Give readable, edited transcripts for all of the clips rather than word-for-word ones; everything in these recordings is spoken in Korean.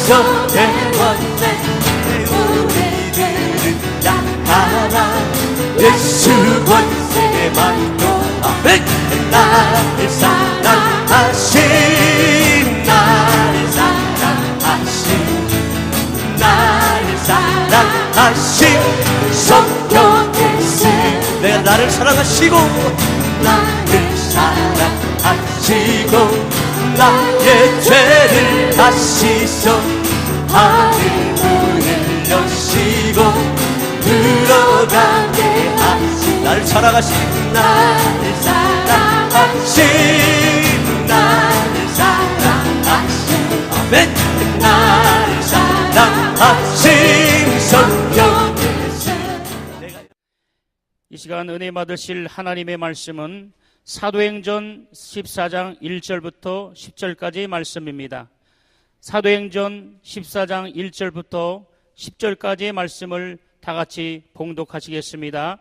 되었네. 우리들은 나가라 예수 권세만도 나를 사랑하신 나를 사랑하신 성령께서 내가 나를 사랑하시고 나의 죄를 다시소 하늘 문을 여시고 들어가게 하시 나를 사랑하신 아멘 나를 사랑하신 성령께서 이 시간 은혜 받으실 하나님의 말씀은 사도행전 14장 1절부터 10절까지의 말씀입니다. 사도행전 14장 1절부터 10절까지의 말씀을 다 같이 봉독하시겠습니다.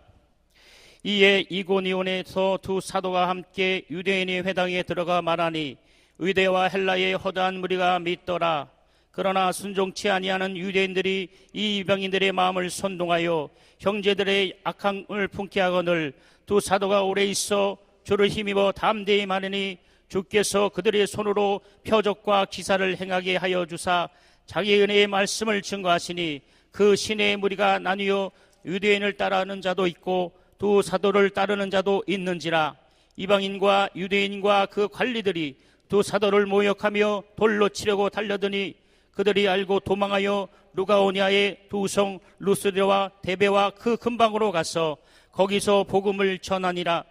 이에 이고니온에서 두 사도가 함께 유대인의 회당에 들어가 말하니 유대와 헬라의 허다한 무리가 믿더라. 그러나 순종치 아니하는 유대인들이 이 이방인들의 마음을 선동하여 형제들의 악함을 품게 하거늘 두 사도가 오래 있어 주를 힘입어 담대히 말하니 주께서 그들의 손으로 표적과 기사를 행하게 하여 주사 자기의 은혜의 말씀을 증거하시니 그 시내의 무리가 나뉘어 유대인을 따르는 자도 있고 두 사도를 따르는 자도 있는지라. 이방인과 유대인과 그 관리들이 두 사도를 모욕하며 돌로 치려고 달려드니 그들이 알고 도망하여 루가오니아의 두 성 루스드라와 데베와 그 근방으로 가서 거기서 복음을 전하니라.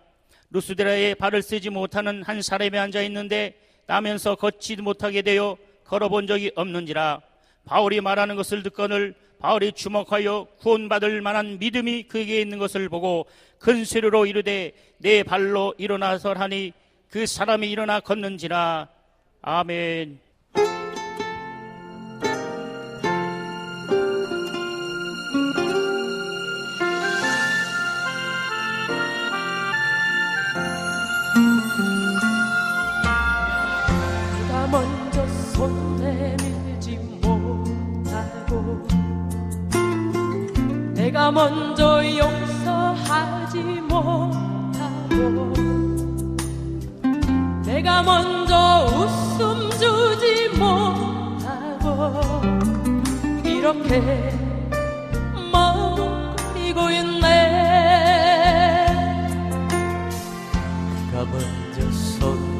루스드라에 발을 쓰지 못하는 한 사람이 앉아 있는데 나면서 걷지 못하게 되어 걸어본 적이 없는지라. 바울이 말하는 것을 듣거늘 바울이 주목하여 구원받을 만한 믿음이 그에게 있는 것을 보고 큰 소리로 이르되 내 발로 일어나서 하니 그 사람이 일어나 걷는지라. 아멘. 먼저 손 내밀지 못하고 내가 먼저 용서하지 못하고 내가 먼저 웃음 주지 못하고 이렇게 머뭇거리고 있네. 그가 먼저 손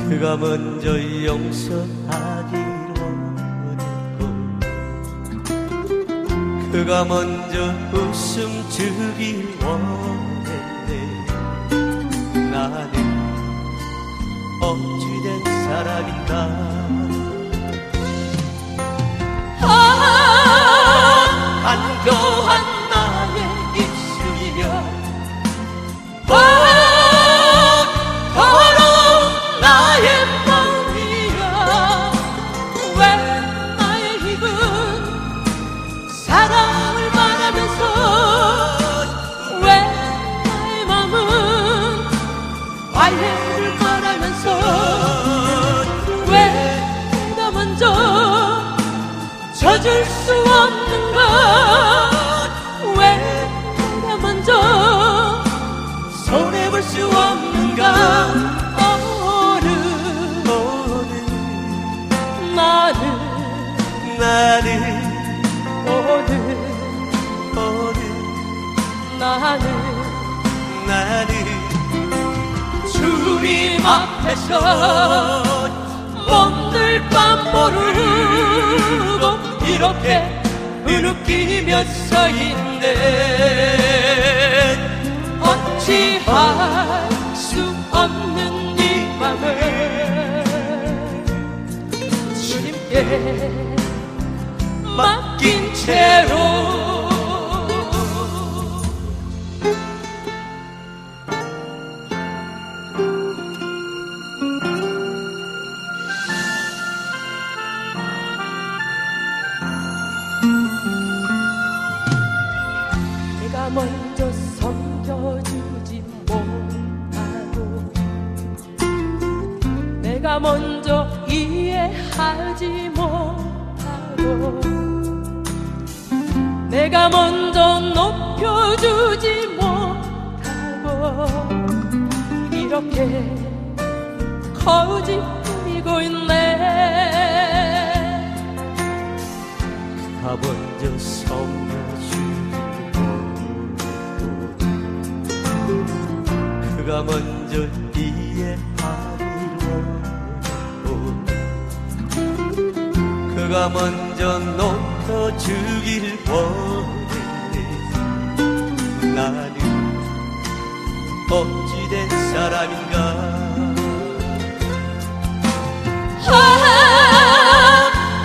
그가 먼저 용서하기로 했고 그가 먼저 웃음 주길 원했네. 나는 억지된 사람인가. 간교한 나의 입술이며 나의 마음이야. 왜 나의 입은 사랑을 말하면서 왜 나의 마음은 화해를 말하면서 왜 내가 먼저 져줄 수 없는가. 왜 내가 먼저 손해볼 수 없는가. 나는 주님 앞에서 몸둘 밤 모르고 이렇게 흐느끼며 서있네. 어찌할 수 없는 이 맘을 주님께 맡긴 채로 내가 먼저 섬겨주지 못하고 내가 먼저 이해하지 못하고 내가 먼저 높여주지 못하고 이렇게 거짓 꾸미고 있네. 그가 먼저 섬겨주고 그가 먼저 이해하기를 원하고 그가 먼저 높여주길 원해. 나는 어찌된 사람인가.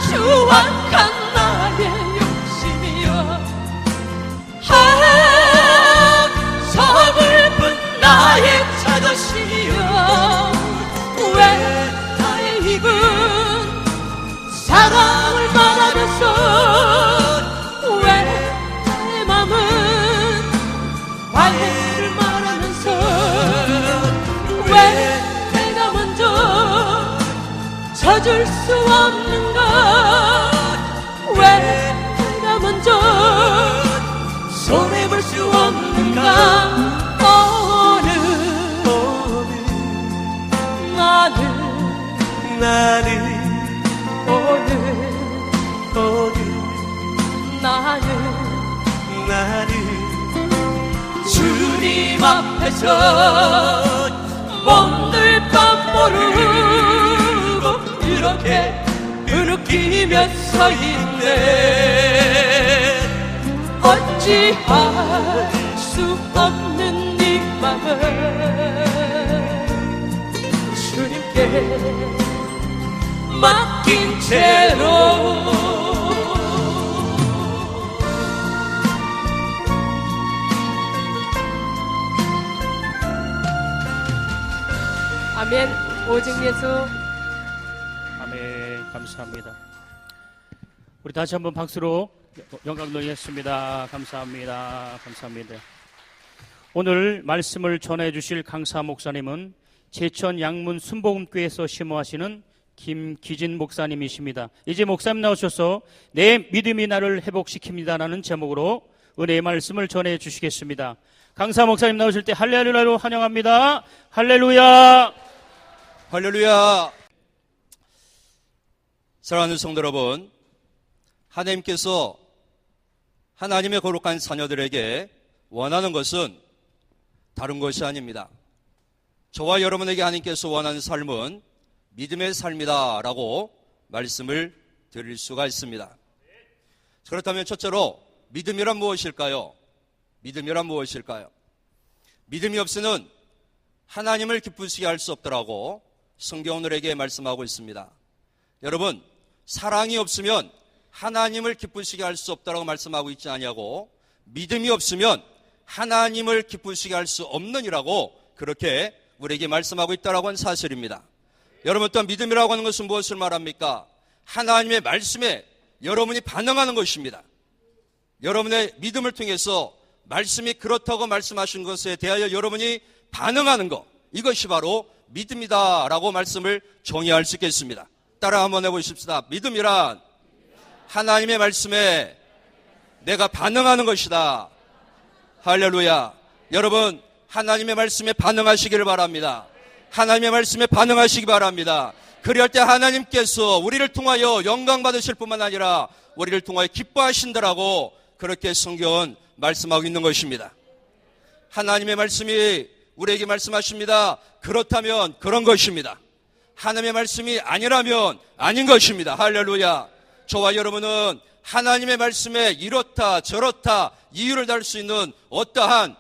추악한 나의 욕심이여 서글픈 나의 자존심이여 왜 나의 입은 사랑을 말하면서 왜 나의 맘은 화해를 말하면서 왜 내가 먼저 져줄 수 없는 것 왜 내가 먼저 손해볼 수 없는가. 나는 오늘 나는 주님 앞에서 몸둘 밤 모르고 이렇게 부르키며 서 있네. 어찌할 수 없는 네 맘을 주님께 맡긴 채로 아멘. 오직 예수. 아멘. 감사합니다. 우리 다시 한번 박수로 영광 돌리겠습니다. 감사합니다. 감사합니다. 오늘 말씀을 전해 주실 강사 목사님은 제천 양문 순복음교회에서 심호하시는 김기진 목사님이십니다. 이제 목사님 나오셔서 내 믿음이 나를 회복시킵니다라는 제목으로 은혜의 말씀을 전해 주시겠습니다. 강사 목사님 나오실 때 할렐루야로 환영합니다. 할렐루야. 할렐루야. 사랑하는 성도 여러분, 하나님께서 하나님의 거룩한 자녀들에게 원하는 것은 다른 것이 아닙니다. 저와 여러분에게 하나님께서 원하는 삶은 믿음의 삶이다 라고 말씀을 드릴 수가 있습니다. 그렇다면 첫째로 믿음이란 무엇일까요? 믿음이란 무엇일까요? 믿음이 없이는 하나님을 기쁘시게 할 수 없더라고 성경은 우리에게 말씀하고 있습니다. 여러분, 사랑이 없으면 하나님을 기쁘시게 할 수 없다라고 말씀하고 있지 아니하고 믿음이 없으면 하나님을 기쁘시게 할 수 없느니라고 그렇게 우리에게 말씀하고 있다라고 하는 사실입니다. 여러분, 또한 믿음이라고 하는 것은 무엇을 말합니까? 하나님의 말씀에 여러분이 반응하는 것입니다. 여러분의 믿음을 통해서 말씀이 그렇다고 말씀하신 것에 대하여 여러분이 반응하는 것, 이것이 바로 믿음이다 라고 말씀을 정의할 수 있겠습니다. 따라 한번 해보십시다. 믿음이란 하나님의 말씀에 내가 반응하는 것이다. 할렐루야. 여러분, 하나님의 말씀에 반응하시기를 바랍니다. 하나님의 말씀에 반응하시기 바랍니다. 그리할 때 하나님께서 우리를 통하여 영광 받으실 뿐만 아니라 우리를 통하여 기뻐하신다라고 그렇게 성경은 말씀하고 있는 것입니다. 하나님의 말씀이 우리에게 말씀하십니다. 그렇다면 그런 것입니다. 하나님의 말씀이 아니라면 아닌 것입니다. 할렐루야. 저와 여러분은 하나님의 말씀에 이렇다 저렇다 이유를 달 수 있는 어떠한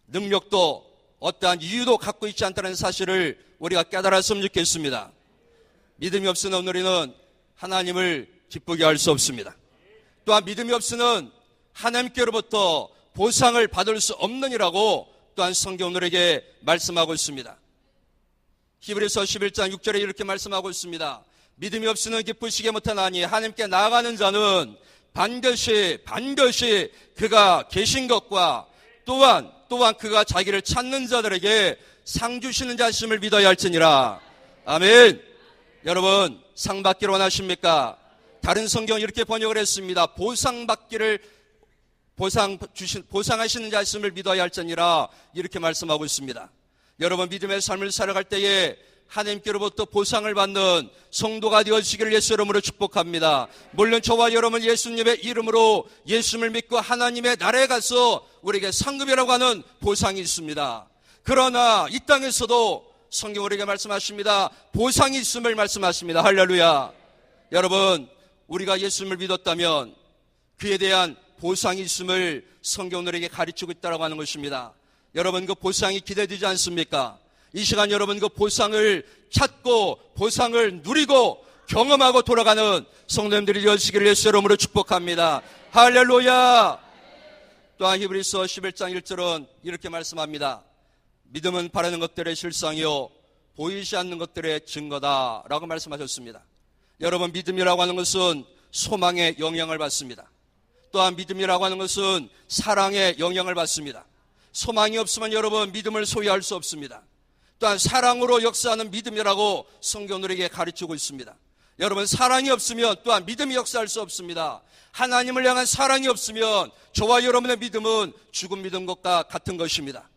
능력도 어떠한 이유도 갖고 있지 않다는 사실을 우리가 깨달았으면 좋겠습니다. 믿음이 없으면 우리는 하나님을 기쁘게 할 수 없습니다. 또한 믿음이 없으면 하나님께로부터 보상을 받을 수 없느니라고 또한 성경은 우리에게 말씀하고 있습니다. 히브리서 11장 6절에 이렇게 말씀하고 있습니다. 믿음이 없이는 기쁘시게 못하나니 하나님께 나아가는 자는 반드시 그가 계신 것과 또한 그가 자기를 찾는 자들에게 상 주시는 자심을 믿어야 할지니라. 아멘. 여러분, 상 받기를 원하십니까? 다른 성경 이렇게 번역을 했습니다. 보상하시는 자였음을 믿어야 할지니라, 이렇게 말씀하고 있습니다. 여러분, 믿음의 삶을 살아갈 때에 하나님께로부터 보상을 받는 성도가 되어지기를 예수 이름으로 축복합니다. 물론 저와 여러분 예수님의 이름으로 예수님을 믿고 하나님의 나라에 가서 우리에게 상급이라고 하는 보상이 있습니다. 그러나 이 땅에서도 성경 우리에게 말씀하십니다. 보상이 있음을 말씀하십니다. 할렐루야. 여러분, 우리가 예수님을 믿었다면 그에 대한 보상이 있음을 성경 우리에게 가르치고 있다고 하는 것입니다. 여러분, 그 보상이 기대되지 않습니까? 이 시간 여러분 그 보상을 찾고 보상을 누리고 경험하고 돌아가는 성도님들이 되시기를 예수 이름으로 축복합니다. 할렐루야. 또한 히브리서 11장 1절은 이렇게 말씀합니다. 믿음은 바라는 것들의 실상이요 보이지 않는 것들의 증거다 라고 말씀하셨습니다. 여러분, 믿음이라고 하는 것은 소망의 영향을 받습니다. 또한 믿음이라고 하는 것은 사랑의 영향을 받습니다. 소망이 없으면 여러분 믿음을 소유할 수 없습니다. 또한 사랑으로 역사하는 믿음이라고 성경 우리에게 가르치고 있습니다. 여러분, 사랑이 없으면 또한 믿음이 역사할 수 없습니다. 하나님을 향한 사랑이 없으면 저와 여러분의 믿음은 죽은 믿음 것과 같은 것입니다.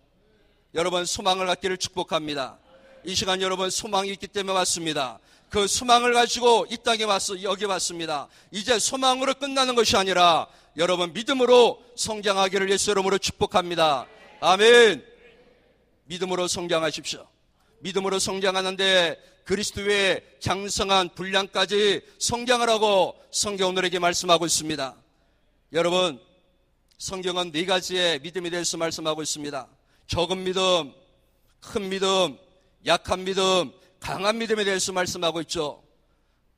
여러분, 소망을 갖기를 축복합니다. 이 시간 여러분 소망이 있기 때문에 왔습니다. 그 소망을 가지고 이 땅에 와서 여기 왔습니다. 이제 소망으로 끝나는 것이 아니라 여러분 믿음으로 성장하기를 예수 이름으로 축복합니다. 아멘. 믿음으로 성장하십시오. 믿음으로 성장하는데 그리스도의 장성한 분량까지 성장하라고 성경 우리에게 말씀하고 있습니다. 여러분, 성경은 네 가지의 믿음에 대해서 말씀하고 있습니다. 적은 믿음, 큰 믿음, 약한 믿음, 강한 믿음에 대해서 말씀하고 있죠.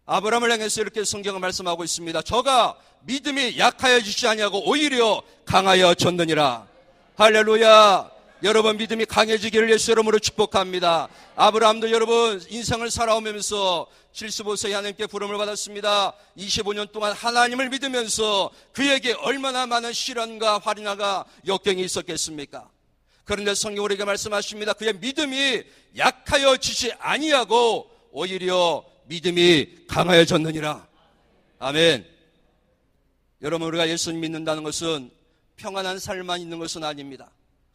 아브라함을 향해서 이렇게 성경은 말씀하고 있습니다. 저가 믿음이 약하여지지 아니하고 오히려 강하여졌느니라. 할렐루야. 여러분, 믿음이 강해지기를 예수 이름으로 축복합니다. 아브라함도 여러분 인생을 살아오면서 75세에 하나님께 부름을 받았습니다. 25년 동안 하나님을 믿으면서 그에게 얼마나 많은 시련과 환난과 역경이 있었겠습니까? 그런데 성경 우리에게 말씀하십니다. 그의 믿음이 약하여지지 아니하고 오히려 믿음이 강하여졌느니라. 아멘. 여러분, 우리가 예수님 믿는다는 것은 평안한 삶만 있는 것은 아닙니다.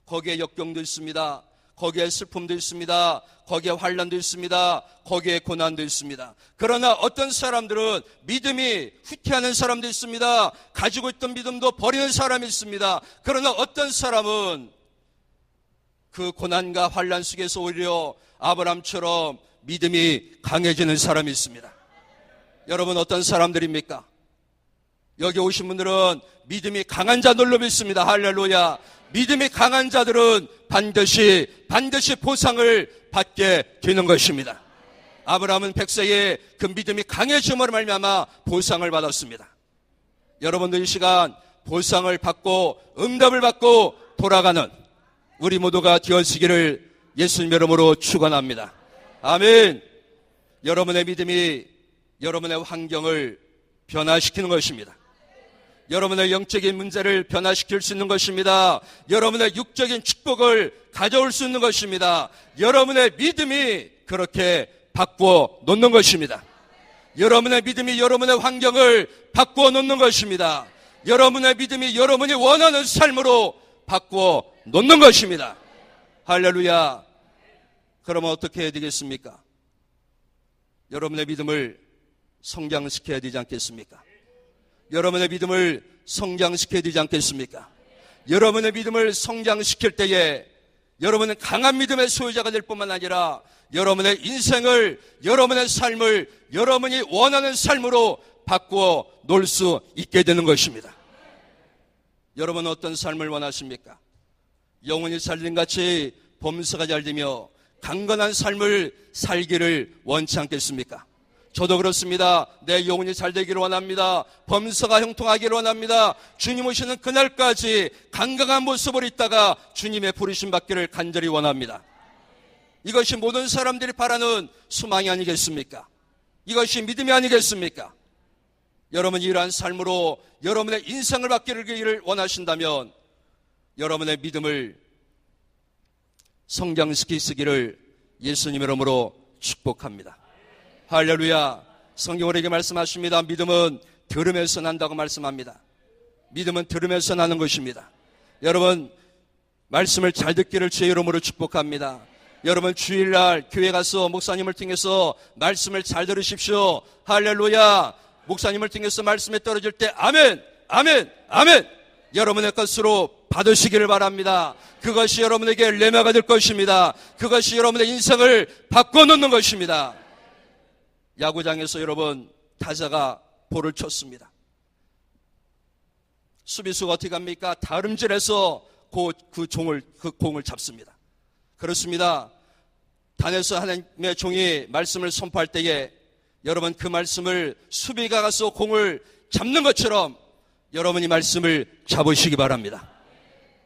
거기에 역경도 있습니다. 거기에 슬픔도 있습니다. 거기에 환난도 있습니다. 거기에 고난도 있습니다. 그러나 어떤 사람들은 믿음이 후퇴하는 사람도 있습니다. 가지고 있던 믿음도 버리는 사람이 있습니다. 그러나 어떤 사람은 그 고난과 환난 속에서 오히려 아브라함처럼 믿음이 강해지는 사람이 있습니다. 여러분, 어떤 사람들입니까? 여기 오신 분들은 믿음이 강한 자들로 믿습니다. 할렐루야. 믿음이 강한 자들은 반드시 보상을 받게 되는 것입니다. 아브라함은 100세에 그 믿음이 강해짐으로 말미암아 보상을 받았습니다. 여러분들 이 시간 보상을 받고 응답을 받고 돌아가는 우리 모두가 되어지기를 예수님 이름으로 축원합니다. 아멘. 여러분의 믿음이 여러분의 환경을 변화시키는 것입니다. 여러분의 영적인 문제를 변화시킬 수 있는 것입니다. 여러분의 육적인 축복을 가져올 수 있는 것입니다. 여러분의 믿음이 그렇게 바꾸어 놓는 것입니다. 여러분의 믿음이 여러분의 환경을 바꾸어 놓는 것입니다. 여러분의 믿음이 여러분이 원하는 삶으로 바꾸어 놓는 것입니다. 할렐루야. 그러면 어떻게 해야 되겠습니까? 여러분의 믿음을 성장시켜야 되지 않겠습니까? 여러분의 믿음을 성장시켜야 되지 않겠습니까? 여러분의 믿음을 성장시킬 때에 여러분은 강한 믿음의 소유자가 될 뿐만 아니라 여러분의 인생을, 여러분의 삶을 여러분이 원하는 삶으로 바꾸어 놓을 수 있게 되는 것입니다. 여러분은 어떤 삶을 원하십니까? 영혼이 살림같이 범사가 잘되며 강건한 삶을 살기를 원치 않겠습니까? 저도 그렇습니다. 내 영혼이 잘되기를 원합니다. 범사가 형통하기를 원합니다. 주님 오시는 그날까지 강건한 모습으로 있다가 주님의 부르심 받기를 간절히 원합니다. 이것이 모든 사람들이 바라는 소망이 아니겠습니까? 이것이 믿음이 아니겠습니까? 여러분이 이러한 삶으로 여러분의 인생을 바뀌기를 원하신다면 여러분의 믿음을 성장시키시기를 예수님 이름으로 축복합니다. 할렐루야. 성경 우리에게 말씀하십니다. 믿음은 들음에서 난다고 말씀합니다. 믿음은 들음에서 나는 것입니다. 여러분, 말씀을 잘 듣기를 주의 이름으로 축복합니다. 여러분, 주일날 교회 가서 목사님을 통해서 말씀을 잘 들으십시오. 할렐루야. 목사님을 통해서 말씀에 떨어질 때 아멘, 아멘, 아멘, 여러분의 것으로 받으시기를 바랍니다. 그것이 여러분에게 레마가 될 것입니다. 그것이 여러분의 인생을 바꿔놓는 것입니다. 야구장에서 여러분, 타자가 볼을 쳤습니다. 수비수가 어떻게 합니까? 다름질해서 그 공을 잡습니다. 그렇습니다. 단에서 하나님의 종이 말씀을 선포할 때에 여러분, 그 말씀을 수비가 가서 공을 잡는 것처럼 여러분이 말씀을 잡으시기 바랍니다.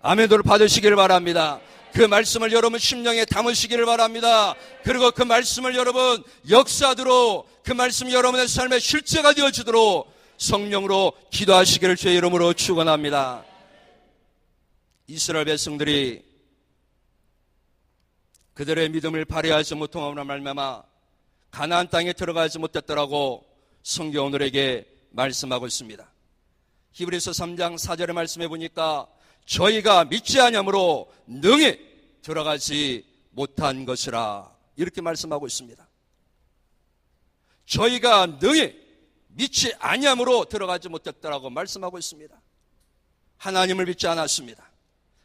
아멘도를 받으시기를 바랍니다. 그 말씀을 여러분 심령에 담으시기를 바랍니다. 그리고 그 말씀을 여러분 역사하도록, 그 말씀이 여러분의 삶의 실제가 되어지도록 성령으로 기도하시기를 주의 이름으로 축원합니다. 이스라엘 백성들이 그들의 믿음을 발휘하지 못함으로 말미암아 가나안 땅에 들어가지 못했더라고 성경 오늘에게 말씀하고 있습니다. 히브리서 3장 4절의 말씀해 보니까 저희가 믿지 아니함으로 능히 들어가지 못한 것이라, 이렇게 말씀하고 있습니다. 저희가 능히 믿지 아니함으로 들어가지 못했다라고 말씀하고 있습니다. 하나님을 믿지 않았습니다.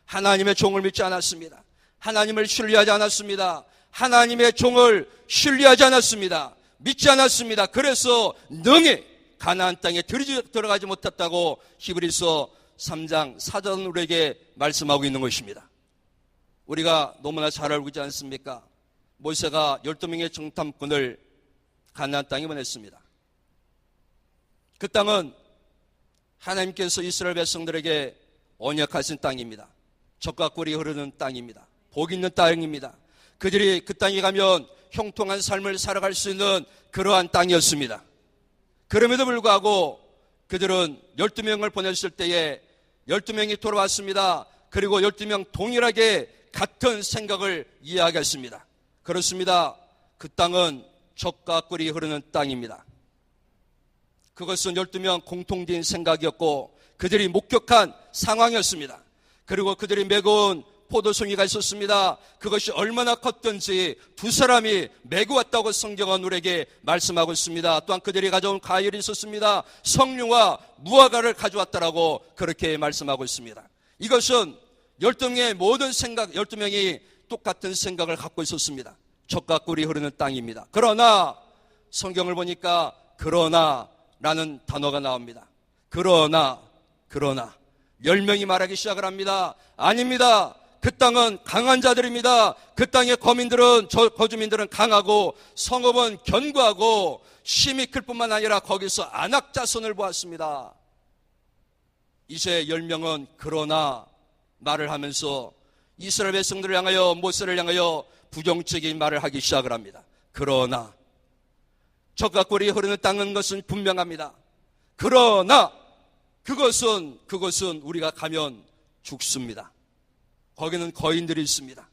하나님의 종을 믿지 않았습니다. 하나님을 신뢰하지 않았습니다. 하나님의 종을 신뢰하지 않았습니다. 믿지 않았습니다. 그래서 능히 가나안 땅에 들어가지 못했다고 히브리서 3장 4절 우리에게 말씀하고 있는 것입니다. 우리가 너무나 잘 알고 있지 않습니까? 모세가 12명의 정탐꾼을 가나안 땅에 보냈습니다. 그 땅은 하나님께서 이스라엘 백성들에게 언약하신 땅입니다. 젖과 꿀이 흐르는 땅입니다. 복 있는 땅입니다. 그들이 그 땅에 가면 형통한 삶을 살아갈 수 있는 그러한 땅이었습니다. 그럼에도 불구하고 그들은 12명을 보냈을 때에 12명이 돌아왔습니다. 그리고 12명 동일하게 같은 생각을 이야기했습니다. 그렇습니다. 그 땅은 젖과 꿀이 흐르는 땅입니다. 그것은 12명 공통된 생각이었고 그들이 목격한 상황이었습니다. 그리고 그들이 메고 온 포도송이가 있었습니다. 그것이 얼마나 컸던지 두 사람이 메고 왔다고 성경은 우리에게 말씀하고 있습니다. 또한 그들이 가져온 과일이 있었습니다. 석류와 무화과를 가져왔다라고 그렇게 말씀하고 있습니다. 이것은 12명의 모든 생각, 12명이 똑같은 생각을 갖고 있었습니다. 젖과 꿀이 흐르는 땅입니다. 그러나 성경을 보니까 그러나라는 단어가 나옵니다. 그러나 10명이 말하기 시작을 합니다. 아닙니다. 그 땅은 강한 자들입니다. 그 땅의 거주민들은 강하고 성읍은 견고하고 심이 클 뿐만 아니라 거기서 안악 자손을 보았습니다. 이제 10명은 그러나 말을 하면서 이스라엘 백성들을 향하여 모세를 향하여 부정적인 말을 하기 시작을 합니다. 그러나 젖과 꿀이 흐르는 땅은 것은 분명합니다. 그러나 그것은 우리가 가면 죽습니다. 거기는 거인들이 있습니다.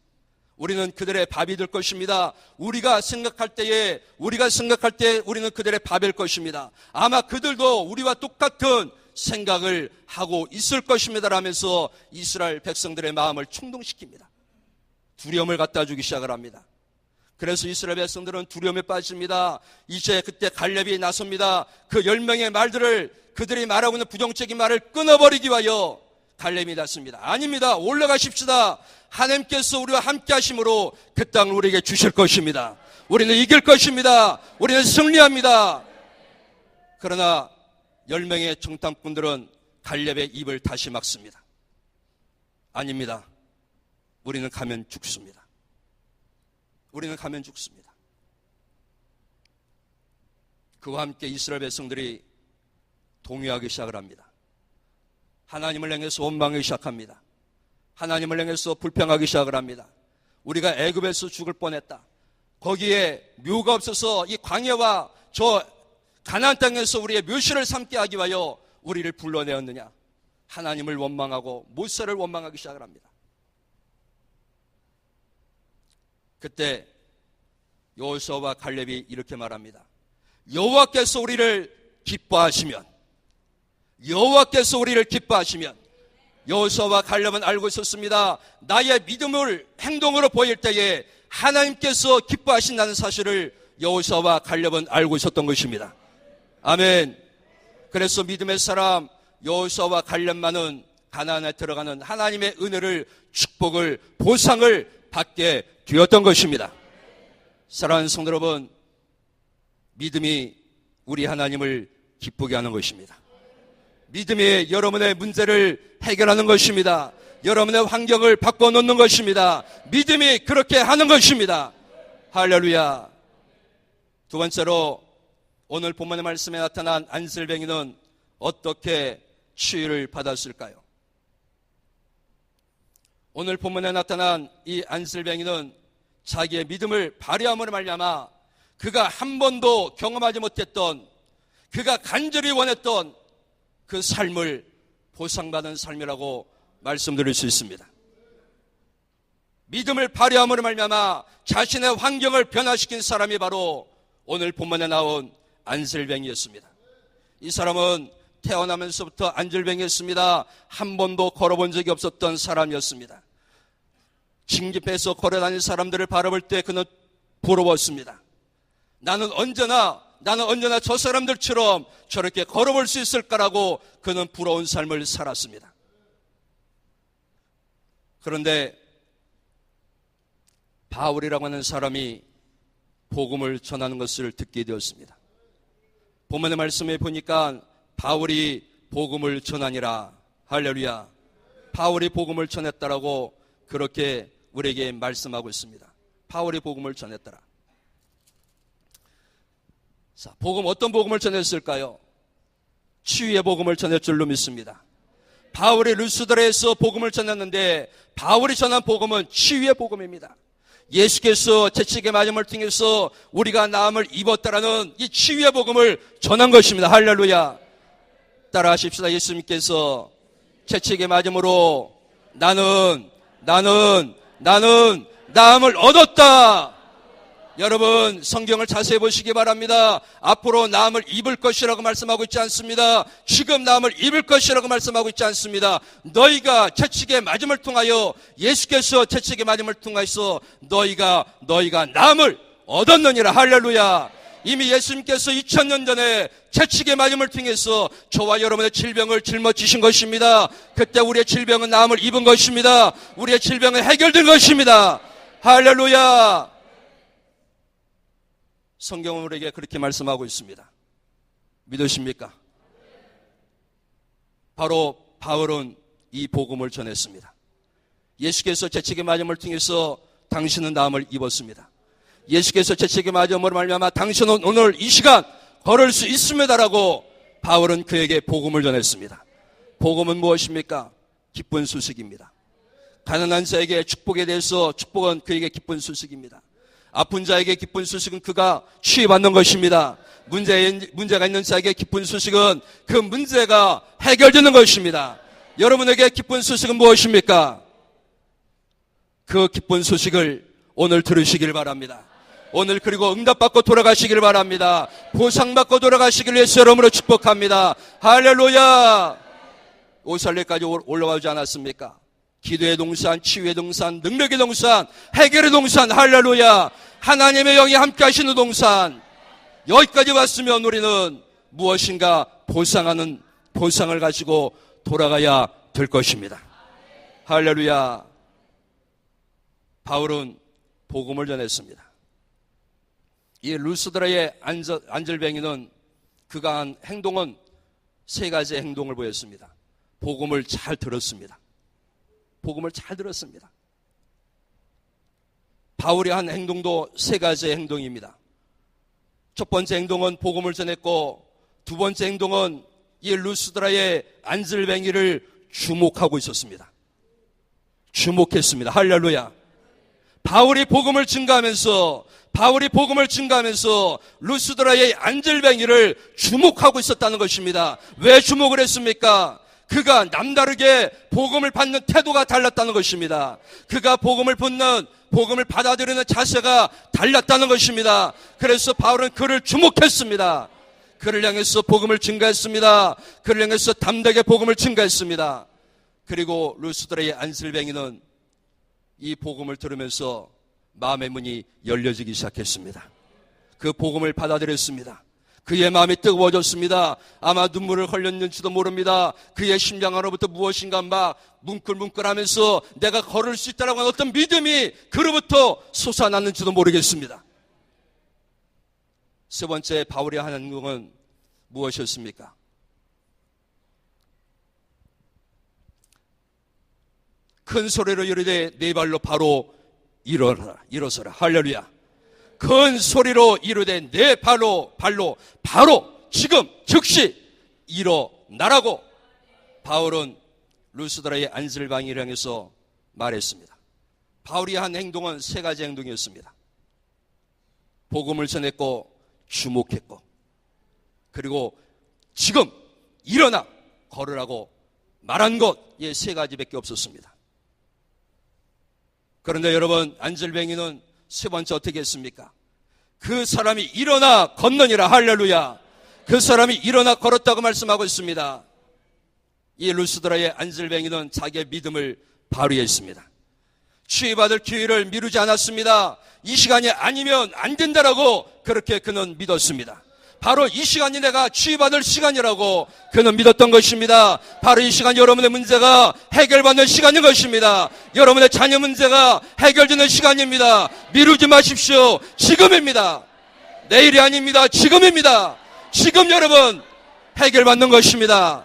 우리는 그들의 밥이 될 것입니다. 우리가 생각할 때 우리는 그들의 밥일 것입니다. 아마 그들도 우리와 똑같은 생각을 하고 있을 것입니다 라면서 이스라엘 백성들의 마음을 충동시킵니다. 두려움을 갖다 주기 시작을 합니다. 그래서 이스라엘 백성들은 두려움에 빠집니다. 이제 그때 갈렙이 나섭니다. 그 10명의 말들을, 그들이 말하고 있는 부정적인 말을 끊어버리기 위하여 갈렙이 났습니다. 아닙니다. 올라가십시다. 하나님께서 우리와 함께 하심으로 그 땅을 우리에게 주실 것입니다. 우리는 이길 것입니다. 우리는 승리합니다. 그러나 10명의 정탐꾼들은 갈렙의 입을 다시 막습니다. 아닙니다. 우리는 가면 죽습니다. 우리는 가면 죽습니다. 그와 함께 이스라엘 백성들이 동요하기 시작을 합니다. 하나님을 향해서 원망하기 시작합니다. 하나님을 향해서 불평하기 시작을 합니다. 우리가 애굽에서 죽을 뻔했다. 거기에 묘가 없어서 이 광야와 저 가나안 땅에서 우리의 묘실을 삼게 하기 위하여 우리를 불러내었느냐. 하나님을 원망하고 모세를 원망하기 시작을 합니다. 그때 여호수아와 갈렙이 이렇게 말합니다. 여호와께서 우리를 기뻐하시면, 여호와께서 우리를 기뻐하시면, 여호수아와 갈렙은 알고 있었습니다. 나의 믿음을 행동으로 보일 때에 하나님께서 기뻐하신다는 사실을 여호수아와 갈렙은 알고 있었던 것입니다. 아멘. 그래서 믿음의 사람 여호수아와 갈렙만은 가나안에 들어가는 하나님의 은혜를, 축복을, 보상을 받게 되었던 것입니다. 사랑하는 성도 여러분, 믿음이 우리 하나님을 기쁘게 하는 것입니다. 믿음이 여러분의 문제를 해결하는 것입니다. 여러분의 환경을 바꿔놓는 것입니다. 믿음이 그렇게 하는 것입니다. 할렐루야. 두 번째로 오늘 본문의 말씀에 나타난 안슬뱅이는 어떻게 치유를 받았을까요? 오늘 본문에 나타난 이 안슬뱅이는 자기의 믿음을 발휘함으로 말미암아 그가 한 번도 경험하지 못했던, 그가 간절히 원했던 그 삶을 보상받은 삶이라고 말씀드릴 수 있습니다. 믿음을 발휘함으로 말미암아 자신의 환경을 변화시킨 사람이 바로 오늘 본문에 나온 안슬뱅이였습니다. 이 사람은 태어나면서부터 안슬뱅이였습니다. 한 번도 걸어본 적이 없었던 사람이었습니다. 징집해서 걸어다니는 사람들을 바라볼 때 그는 부러웠습니다. 나는 언제나 저 사람들처럼 저렇게 걸어볼 수 있을까라고 그는 부러운 삶을 살았습니다. 그런데 바울이라고 하는 사람이 복음을 전하는 것을 듣게 되었습니다. 본문의 말씀에 보니까 바울이 복음을 전하니라. 할렐루야. 바울이 복음을 전했다라고 그렇게 우리에게 말씀하고 있습니다. 바울이 복음을 전했더라. 자, 복음, 어떤 복음을 전했을까요? 치유의 복음을 전할 줄로 믿습니다. 바울이 루스드라에서 복음을 전했는데 바울이 전한 복음은 치유의 복음입니다. 예수께서 채찍의 맞음을 통해서 우리가 나음을 입었다라는 이 치유의 복음을 전한 것입니다. 할렐루야. 따라하십시다. 예수님께서 채찍의 맞음으로 나는 나음을 얻었다. 여러분, 성경을 자세히 보시기 바랍니다. 앞으로 나음을 입을 것이라고 말씀하고 있지 않습니다. 지금 나음을 입을 것이라고 말씀하고 있지 않습니다. 너희가 채찍의 맞음을 통하여, 예수께서 채찍의 맞음을 통하여서 너희가 나음을 얻었느니라. 할렐루야. 이미 예수님께서 2000년 전에 채찍의 맞음을 통해서 저와 여러분의 질병을 짊어지신 것입니다. 그때 우리의 질병은 나음을 입은 것입니다. 우리의 질병은 해결된 것입니다. 할렐루야. 성경은 우리에게 그렇게 말씀하고 있습니다. 믿으십니까? 바로 바울은 이 복음을 전했습니다. 예수께서 채찍의 맞음을 통해서 당신은 나음을 입었습니다. 예수께서 채찍의 맞음으로 말미암아 당신은 오늘 이 시간 걸을 수 있습니다라고 바울은 그에게 복음을 전했습니다. 복음은 무엇입니까? 기쁜 소식입니다. 가난한 자에게 축복에 대해서 축복은 그에게 기쁜 소식입니다. 아픈 자에게 기쁜 소식은 그가 치유받는 것입니다. 문제가 있는 자에게 기쁜 소식은 그 문제가 해결되는 것입니다. 여러분에게 기쁜 소식은 무엇입니까? 그 기쁜 소식을 오늘 들으시길 바랍니다. 오늘 그리고 응답받고 돌아가시길 바랍니다. 보상받고 돌아가시길 위해서 여러분을 축복합니다. 할렐루야. 오살레까지 올라가지 않았습니까? 기도의 동산, 치유의 동산, 능력의 동산, 해결의 동산. 할렐루야. 하나님의 영이 함께 하시는 동산. 여기까지 왔으면 우리는 무엇인가 보상을 가지고 돌아가야 될 것입니다. 할렐루야. 바울은 복음을 전했습니다. 이 루스드라의 안절뱅이는 그가 한 행동은 세 가지의 행동을 보였습니다. 복음을 잘 들었습니다. 복음을 잘 들었습니다. 바울이 한 행동도 세 가지의 행동입니다. 첫 번째 행동은 복음을 전했고, 두 번째 행동은 이 루스드라의 안슬뱅이를 주목하고 있었습니다. 주목했습니다. 할렐루야. 바울이 복음을 증가하면서 루스드라의 안슬뱅이를 주목하고 있었다는 것입니다. 왜 주목을 했습니까? 그가 남다르게 복음을 받는 태도가 달랐다는 것입니다. 그가 복음을 받는 복음을 받아들이는 자세가 달랐다는 것입니다. 그래서 바울은 그를 주목했습니다. 그를 향해서 복음을 증가했습니다. 그를 향해서 담대하게 복음을 증가했습니다. 그리고 루스드라의 안슬뱅이는 이 복음을 들으면서 마음의 문이 열려지기 시작했습니다. 그 복음을 받아들였습니다. 그의 마음이 뜨거워졌습니다. 아마 눈물을 흘렸는지도 모릅니다. 그의 심장 안으로부터 무엇인가 막 뭉클뭉클하면서 내가 걸을 수 있다라고 하는 어떤 믿음이 그로부터 솟아났는지도 모르겠습니다. 세 번째 바울이 한 행동은 무엇이었습니까? 큰 소리로 이르되 네 발로 바로 일어서라. 할렐루야. 큰 소리로 이르되 내 발로 바로 지금 즉시 일어나라고 바울은 루스드라의 안슬뱅이를 향해서 말했습니다. 바울이 한 행동은 세 가지 행동이었습니다. 복음을 전했고 주목했고 그리고 지금 일어나 걸으라고 말한 것이 세 가지밖에 없었습니다. 그런데 여러분, 안슬뱅이는 세 번째 어떻게 했습니까? 그 사람이 일어나 걷느니라. 할렐루야. 그 사람이 일어나 걸었다고 말씀하고 있습니다. 이 루스드라의 안슬뱅이는 자기의 믿음을 발휘했습니다. 치유받을 기회를 미루지 않았습니다. 이 시간이 아니면 안 된다라고 그렇게 그는 믿었습니다. 바로 이 시간이 내가 치유받을 시간이라고 그는 믿었던 것입니다. 바로 이 시간 여러분의 문제가 해결받는 시간인 것입니다. 여러분의 자녀 문제가 해결되는 시간입니다. 미루지 마십시오. 지금입니다. 내일이 아닙니다. 지금입니다. 지금 여러분 해결받는 것입니다.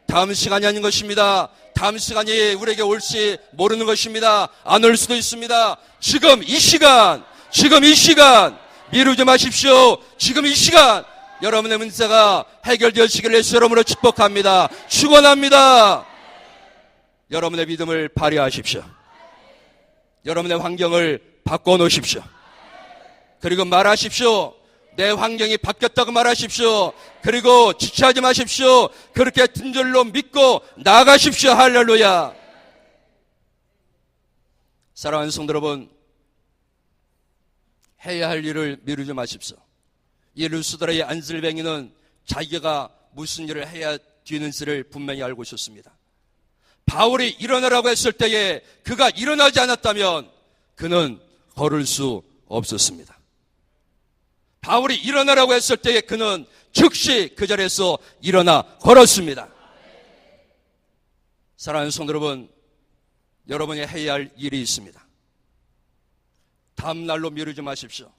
다음 시간이 아닌 것입니다. 다음 시간이 우리에게 올지 모르는 것입니다. 안 올 수도 있습니다. 지금 이 시간 미루지 마십시오. 지금 이 시간 여러분의 문제가 해결되어지기를 예수 이름으로 축복합니다. 축원합니다. 여러분의 믿음을 발휘하십시오. 여러분의 환경을 바꿔놓으십시오. 그리고 말하십시오. 내 환경이 바뀌었다고 말하십시오. 그리고 지체하지 마십시오. 그렇게 든 줄로 믿고 나아가십시오. 할렐루야. 사랑하는 성도 여러분, 해야 할 일을 미루지 마십시오. 이 루스드라의 안슬뱅이는 자기가 무슨 일을 해야 되는지를 분명히 알고 있었습니다. 바울이 일어나라고 했을 때에 그가 일어나지 않았다면 그는 걸을 수 없었습니다. 바울이 일어나라고 했을 때에 그는 즉시 그 자리에서 일어나 걸었습니다. 사랑하는 성도 여러분, 여러분이 해야 할 일이 있습니다. 다음 날로 미루지 마십시오.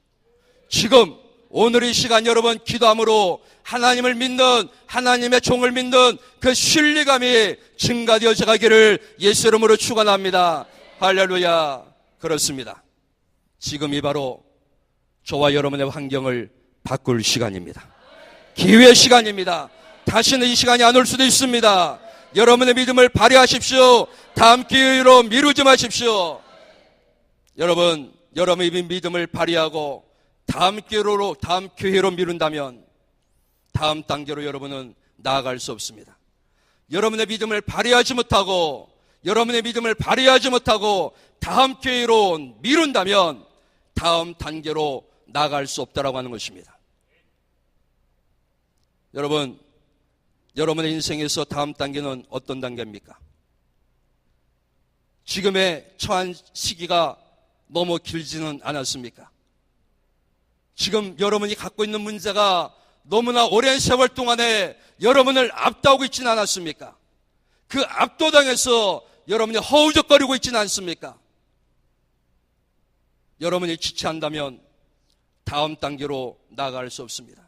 지금 오늘 이 시간 여러분 기도함으로 하나님을 믿는, 하나님의 종을 믿는 그 신뢰감이 증가되어져 가기를 예수 이름으로 축원합니다. 할렐루야. 그렇습니다. 지금이 바로 저와 여러분의 환경을 바꿀 시간입니다. 기회의 시간입니다. 다시는 이 시간이 안 올 수도 있습니다. 여러분의 믿음을 발휘하십시오. 다음 기회로 미루지 마십시오. 여러분, 여러분의 믿음을 발휘하고 다음 기회로 미룬다면 다음 단계로 여러분은 나아갈 수 없습니다. 여러분의 믿음을 발휘하지 못하고 다음 기회로 미룬다면 다음 단계로 나아갈 수 없다라고 하는 것입니다. 여러분, 여러분의 인생에서 다음 단계는 어떤 단계입니까? 지금의 처한 시기가 너무 길지는 않았습니까? 지금 여러분이 갖고 있는 문제가 너무나 오랜 세월 동안에 여러분을 압도하고 있지는 않았습니까? 그 압도당해서 여러분이 허우적거리고 있지는 않습니까? 여러분이 지체한다면 다음 단계로 나아갈 수 없습니다.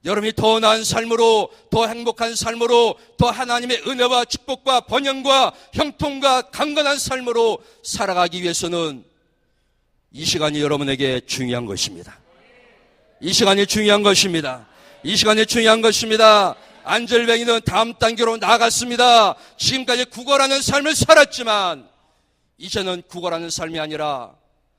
여러분이 더 나은 삶으로, 더 행복한 삶으로, 더 하나님의 은혜와 축복과 번영과 형통과 강건한 삶으로 살아가기 위해서는 이 시간이 여러분에게 중요한 것입니다. 이 시간이 중요한 것입니다. 안슬뱅이는 다음 단계로 나아갔습니다. 지금까지 구걸하는 삶을 살았지만 이제는 구걸하는 삶이 아니라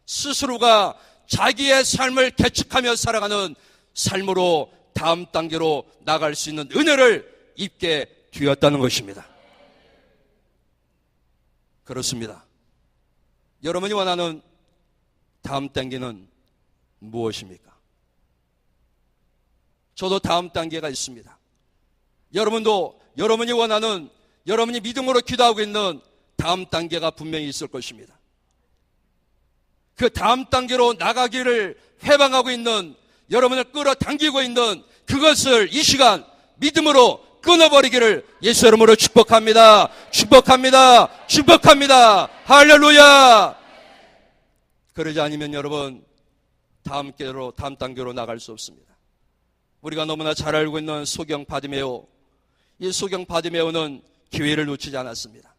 스스로가 자기의 삶을 개척하며 살아가는 삶으로 다음 단계로 나갈 수 있는 은혜를 입게 되었다는 것입니다. 그렇습니다. 여러분이 원하는 다음 단계는 무엇입니까? 저도 다음 단계가 있습니다. 여러분도 여러분이 원하는, 여러분이 믿음으로 기도하고 있는 다음 단계가 분명히 있을 것입니다. 그 다음 단계로 나가기를 회방하고 있는, 여러분을 끌어당기고 있는 그것을 이 시간 믿음으로 끊어버리기를 예수 이름으로 축복합니다. 축복합니다. 축복합니다. 할렐루야. 그러지 않으면 여러분 다음 단계로 나갈 수 없습니다. 우리가 너무나 잘 알고 있는 소경 바디메오, 이 소경 바디메오는 기회를 놓치지 않았습니다.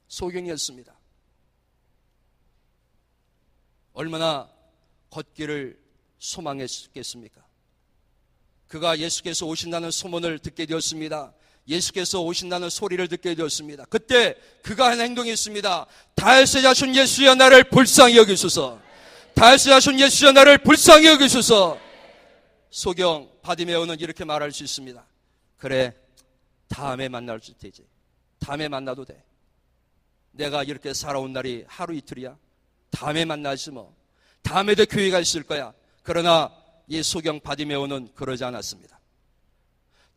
소경이었습니다. 얼마나 걷기를 소망했겠습니까? 그가 예수께서 오신다는 소문을 듣게 되었습니다. 예수께서 오신다는 소리를 듣게 되었습니다. 그때 그가 한 행동이 있습니다. 다윗의 자손 예수여 나를 불쌍히 여기소서. 다윗의 자손 예수여 나를 불쌍히 여기소서. 소경 바디메오는 이렇게 말할 수 있습니다. 그래, 다음에 만날 수 되지. 다음에 만나도 돼. 내가 이렇게 살아온 날이 하루 이틀이야. 다음에 만나지 뭐. 다음에도 교회가 있을 거야. 그러나 이 소경 바디메오는 그러지 않았습니다.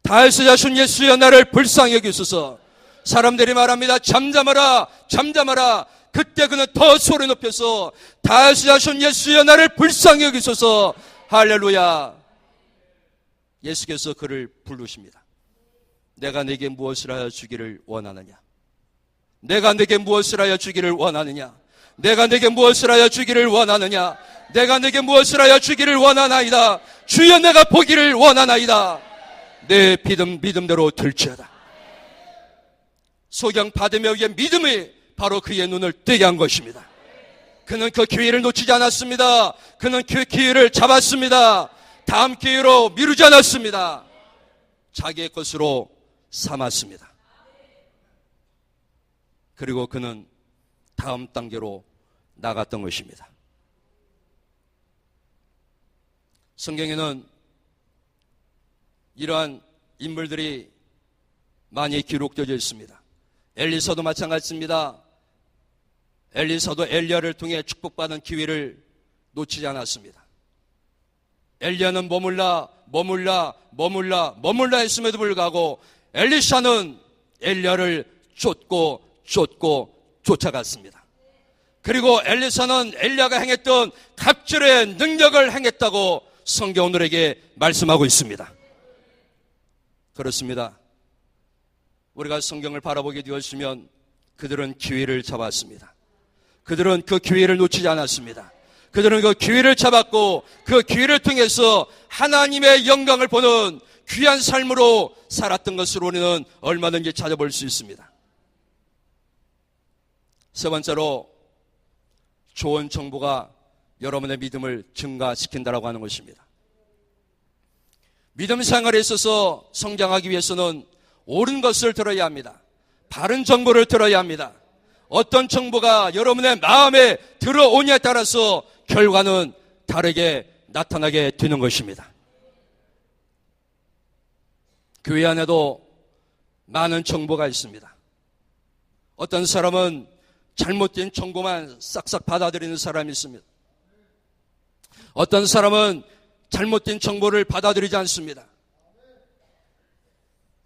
다윗의 자손 예수여 나를 불쌍히 여기소서. 사람들이 말합니다. 잠잠하라, 잠잠하라. 그때 그는 더 소리 높여서 다윗의 자손 예수여 나를 불쌍히 여기소서. 할렐루야. 예수께서 그를 부르십니다. 내가 내게 무엇을 하여 주기를 원하느냐? 내가 내게 무엇을 하여 주기를 원하느냐? 내가 내게 무엇을 하여 주기를 원하느냐? 내가 내게 무엇을 하여 주기를 원하나이다. 주여 내가 보기를 원하나이다. 내 믿음대로 될지어다. 소경 바디메오의 믿음이 바로 그의 눈을 뜨게 한 것입니다. 그는 그 기회를 놓치지 않았습니다. 그는 그 기회를 잡았습니다. 다음 기회로 미루지 않았습니다. 자기의 것으로 삼았습니다. 그리고 그는 다음 단계로 나갔던 것입니다. 성경에는 이러한 인물들이 많이 기록되어 있습니다. 엘리사도 마찬가지입니다. 엘리사도 엘리야를 통해 축복받은 기회를 놓치지 않았습니다. 엘리야는 머물라 했음에도 불구하고 엘리샤는 엘리야를 쫓고 쫓아갔습니다. 그리고 엘리사는 엘리야가 행했던 갑절의 능력을 행했다고 성경 오늘에게 말씀하고 있습니다. 그렇습니다. 우리가 성경을 바라보게 되었으면 그들은 기회를 잡았습니다. 그들은 그 기회를 놓치지 않았습니다. 그들은 그 기회를 잡았고 그 기회를 통해서 하나님의 영광을 보는 귀한 삶으로 살았던 것을 우리는 얼마든지 찾아볼 수 있습니다. 세 번째로 좋은 정보가 여러분의 믿음을 증가시킨다라고 하는 것입니다. 믿음 생활에 있어서 성장하기 위해서는 옳은 것을 들어야 합니다. 바른 정보를 들어야 합니다. 어떤 정보가 여러분의 마음에 들어오냐에 따라서 결과는 다르게 나타나게 되는 것입니다. 교회 안에도 많은 정보가 있습니다. 어떤 사람은 잘못된 정보만 싹싹 받아들이는 사람이 있습니다. 어떤 사람은 잘못된 정보를 받아들이지 않습니다.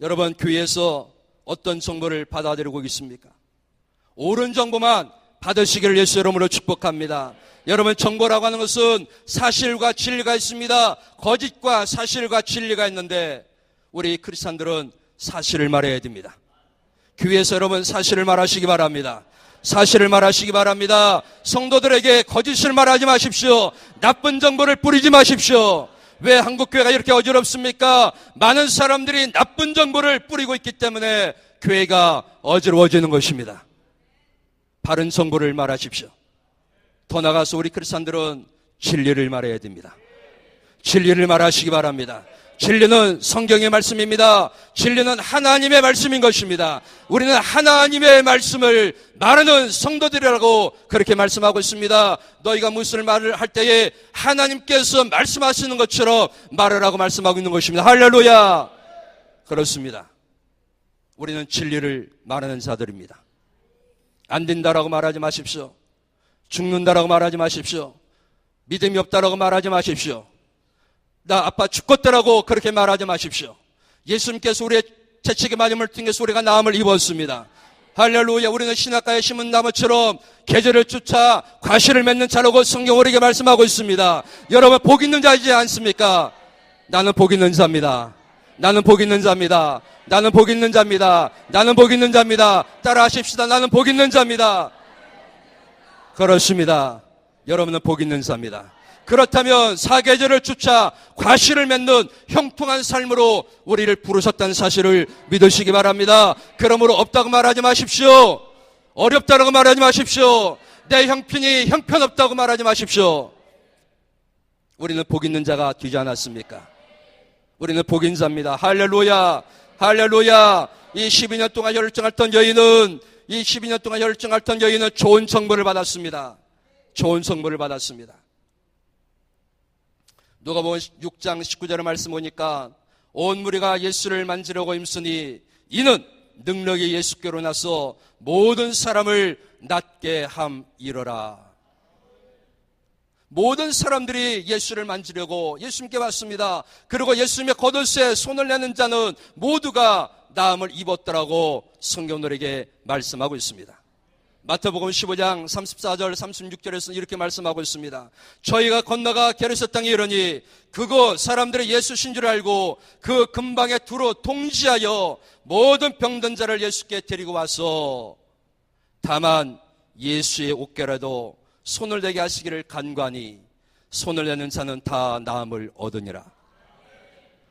여러분, 교회에서 어떤 정보를 받아들이고 있습니까? 옳은 정보만 받으시기를 예수 이름으로 축복합니다. 여러분, 정보라고 하는 것은 사실과 진리가 있습니다. 거짓과 사실과 진리가 있는데 우리 크리스찬들은 사실을 말해야 됩니다. 교회에서 여러분 사실을 말하시기 바랍니다. 사실을 말하시기 바랍니다. 성도들에게 거짓을 말하지 마십시오. 나쁜 정보를 뿌리지 마십시오. 왜 한국교회가 이렇게 어지럽습니까? 많은 사람들이 나쁜 정보를 뿌리고 있기 때문에 교회가 어지러워지는 것입니다. 바른 정보를 말하십시오. 더 나아가서 우리 크리스찬들은 진리를 말해야 됩니다. 진리를 말하시기 바랍니다. 진리는 성경의 말씀입니다. 진리는 하나님의 말씀인 것입니다. 우리는 하나님의 말씀을 말하는 성도들이라고 그렇게 말씀하고 있습니다. 너희가 무슨 말을 할 때에 하나님께서 말씀하시는 것처럼 말하라고 말씀하고 있는 것입니다. 할렐루야. 그렇습니다. 우리는 진리를 말하는 자들입니다. 안 된다라고 말하지 마십시오. 죽는다라고 말하지 마십시오. 믿음이 없다라고 말하지 마십시오. 나 아빠 죽겠다라고 그렇게 말하지 마십시오. 예수님께서 우리의 재치게 맞음을 통해서 우리가 나음을 입었습니다. 할렐루야. 우리는 신학가에 심은 나무처럼 계절을 쫓아 과실을 맺는 자라고 성경 우리에게 말씀하고 있습니다. 여러분 복 있는 자이지 않습니까? 나는 복 있는 자입니다. 나는 복 있는 자입니다. 나는 복 있는 자입니다. 나는 복 있는 자입니다. 따라 하십시다. 나는 복 있는 자입니다. 그렇습니다. 여러분은 복 있는 자입니다. 그렇다면 사계절을 쫓아 과실을 맺는 형통한 삶으로 우리를 부르셨다는 사실을 믿으시기 바랍니다. 그러므로 없다고 말하지 마십시오. 어렵다고 말하지 마십시오. 내 형편이 형편없다고 말하지 마십시오. 우리는 복 있는 자가 되지 않았습니까? 우리는 복 있는 자입니다. 할렐루야. 할렐루야. 이 12년 동안 열정했던 여인은 좋은 정보를 받았습니다. 좋은 정보를 받았습니다. 누가복음 6장 19절의 말씀 보니까 온 무리가 예수를 만지려고 힘쓰니 이는 능력이 예수께로 나서 모든 사람을 낫게 함이러라. 모든 사람들이 예수를 만지려고 예수님께 왔습니다. 그리고 예수님의 겉옷에 손을 내는 자는 모두가 나음을 입었더라고 성경 우리에게 말씀하고 있습니다. 마태복음 15장 34절 36절에서는 이렇게 말씀하고 있습니다. 저희가 건너가 게르사 땅에 이르니 그곳 사람들이 예수신 줄 알고 그 근방에 두루 통지하여 모든 병든 자를 예수께 데리고 와서 다만 예수의 옷결에도 손을 대게 하시기를 간구하니 손을 내는 자는 다 나음을 얻으니라.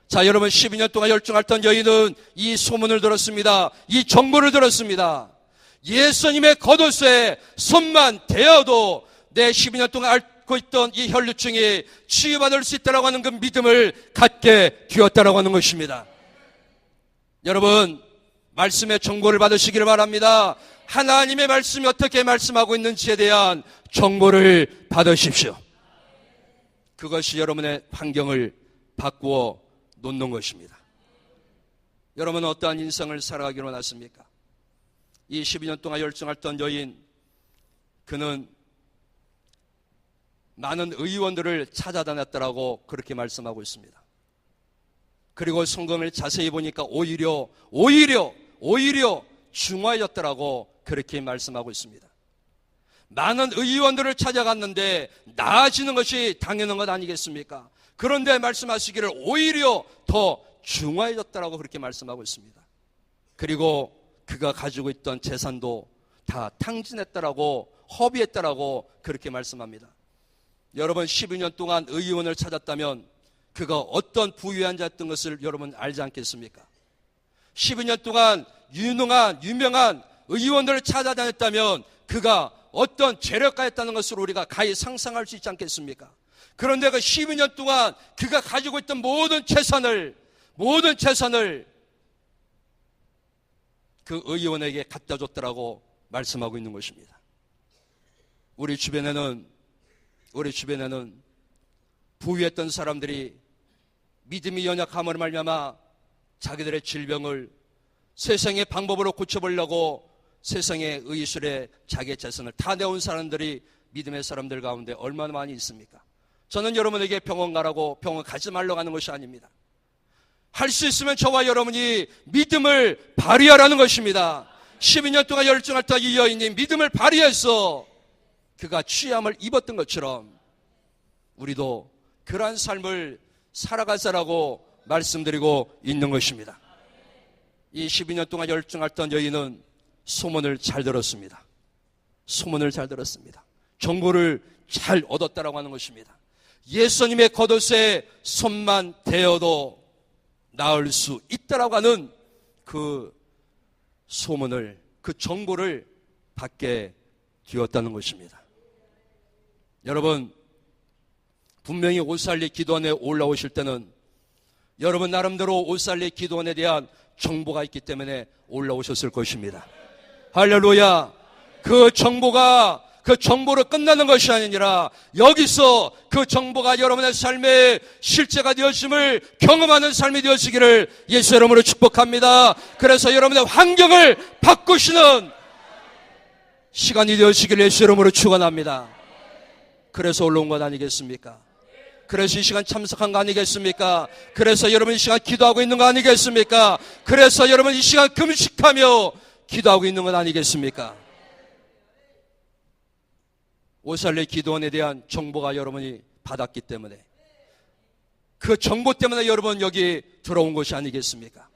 자, 여러분 12년 동안 열중했던 여인은 이 소문을 들었습니다. 이 정보를 들었습니다. 예수님의 겉옷에 손만 대어도 내 12년 동안 앓고 있던 이 혈루증이 치유받을 수 있다고 하는 그 믿음을 갖게 되었다고 하는 것입니다. 여러분 말씀의 정보를 받으시기를 바랍니다. 하나님의 말씀이 어떻게 말씀하고 있는지에 대한 정보를 받으십시오. 그것이 여러분의 환경을 바꾸어 놓는 것입니다. 여러분은 어떠한 인생을 살아가기를 원하십니까? 이 12년 동안 열정했던 여인, 그는 많은 의원들을 찾아다녔다라고 그렇게 말씀하고 있습니다. 그리고 성경을 자세히 보니까 오히려 중화였다라고 그렇게 말씀하고 있습니다. 많은 의원들을 찾아갔는데 나아지는 것이 당연한 것 아니겠습니까? 그런데 말씀하시기를 오히려 더 중화해졌다라고 그렇게 말씀하고 있습니다. 그리고 그가 가지고 있던 재산도 다 탕진했다라고 허비했다라고 그렇게 말씀합니다. 여러분 12년 동안 의원을 찾았다면 그가 어떤 부유한 자였던 것을 여러분 알지 않겠습니까? 12년 동안 유명한 의원들을 찾아다녔다면 그가 어떤 재력가였다는 것을 우리가 가히 상상할 수 있지 않겠습니까? 그런데 그 12년 동안 그가 가지고 있던 모든 재산을 그 의원에게 갖다 줬다라고 말씀하고 있는 것입니다. 우리 주변에는 부유했던 사람들이 믿음이 연약함으로 말미암아 자기들의 질병을 세상의 방법으로 고쳐보려고 세상의 의술에 자기의 재산을 다 내온 사람들이 믿음의 사람들 가운데 얼마나 많이 있습니까? 저는 여러분에게 병원 가라고 병원 가지 말라고 하는 것이 아닙니다. 할 수 있으면 저와 여러분이 믿음을 발휘하라는 것입니다. 12년 동안 열정했던 이 여인이 믿음을 발휘해서 그가 취함을 입었던 것처럼 우리도 그러한 삶을 살아가자라고 말씀드리고 있는 것입니다. 이 12년 동안 열정했던 여인은 소문을 잘 들었습니다. 정보를 잘 얻었다라고 하는 것입니다. 예수님의 겉옷에 손만 대어도 나을 수 있다라고 하는 그 소문을, 그 정보를 받게 되었다는 것입니다. 여러분, 분명히 옷살리 기도원에 올라오실 때는 여러분 나름대로 옷살리 기도원에 대한 정보가 있기 때문에 올라오셨을 것입니다. 할렐루야. 그 정보로 끝나는 것이 아니라 여기서 그 정보가 여러분의 삶의 실제가 되어짐을 경험하는 삶이 되어지기를 예수 이름으로 축복합니다. 그래서 여러분의 환경을 바꾸시는 시간이 되어지길 예수 이름으로 축원합니다. 그래서 올라온 것 아니겠습니까? 그래서 이 시간 참석한 거 아니겠습니까? 그래서 여러분 이 시간 기도하고 있는 거 아니겠습니까? 그래서 여러분 이 시간 금식하며 기도하고 있는 것 아니겠습니까? 오살레 기도원에 대한 정보가 여러분이 받았기 때문에, 그 정보 때문에 여러분 여기 들어온 것이 아니겠습니까?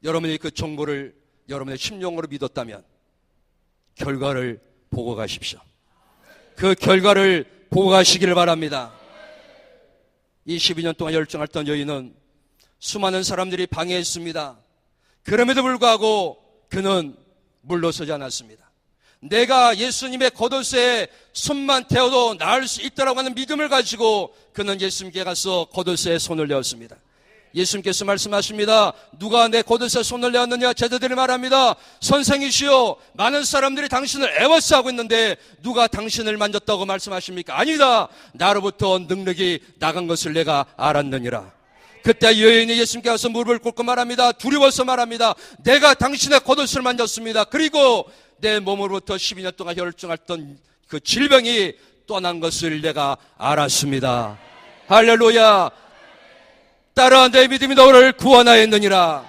여러분이 그 정보를 여러분의 심령으로 믿었다면 결과를 보고 가십시오. 그 결과를 보고 가시기를 바랍니다. 이 12년 동안 열정했던 여인은 수많은 사람들이 방해했습니다. 그럼에도 불구하고 그는 물러서지 않았습니다. 내가 예수님의 겉옷에 손만 대어도 나을 수 있다라고 하는 믿음을 가지고 그는 예수님께 가서 겉옷에 손을 내었습니다. 예수님께서 말씀하십니다. 누가 내 겉옷에 손을 내었느냐? 제자들이 말합니다. 선생이시여, 많은 사람들이 당신을 애워싸고 있는데 누가 당신을 만졌다고 말씀하십니까? 아니다. 나로부터 능력이 나간 것을 내가 알았느니라. 그때 여인이 예수님께 가서 무릎을 꿇고 말합니다. 두려워서 말합니다. 내가 당신의 겉옷을 만졌습니다. 그리고 내 몸으로부터 12년 동안 혈증했던 그 질병이 떠난 것을 내가 알았습니다. 할렐루야. 따라 내 믿음이 너를 구원하였느니라.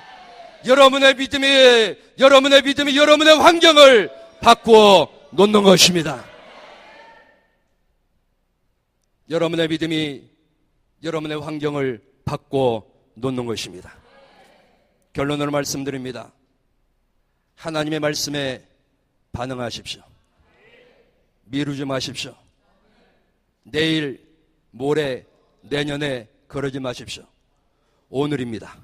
여러분의 믿음이 여러분의 환경을 바꾸어 놓는 것입니다. 여러분의 믿음이 여러분의 환경을 바꾸어 놓는 것입니다. 결론으로 말씀드립니다. 하나님의 말씀에 반응하십시오. 미루지 마십시오. 내일, 모레, 내년에 그러지 마십시오. 오늘입니다.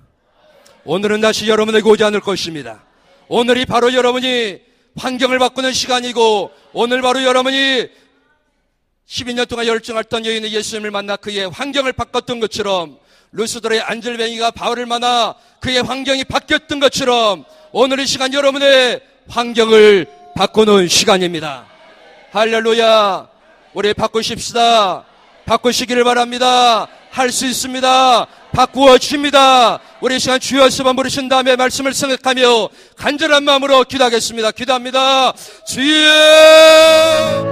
오늘은 다시 여러분에게 오지 않을 것입니다. 오늘이 바로 여러분이 환경을 바꾸는 시간이고, 오늘 바로 여러분이 12년 동안 열정했던 여인이 예수님을 만나 그의 환경을 바꿨던 것처럼, 루스드라의 안젤뱅이가 바울을 만나 그의 환경이 바뀌었던 것처럼 오늘 이 시간 여러분의 환경을 바꾸는 시간입니다. 할렐루야. 우리 바꾸십시다. 바꾸시기를 바랍니다. 할 수 있습니다. 바꾸어 주십니다. 우리 이 시간 주여 수반 부르신 다음에 말씀을 생각하며 간절한 마음으로 기도하겠습니다. 기도합니다. 주여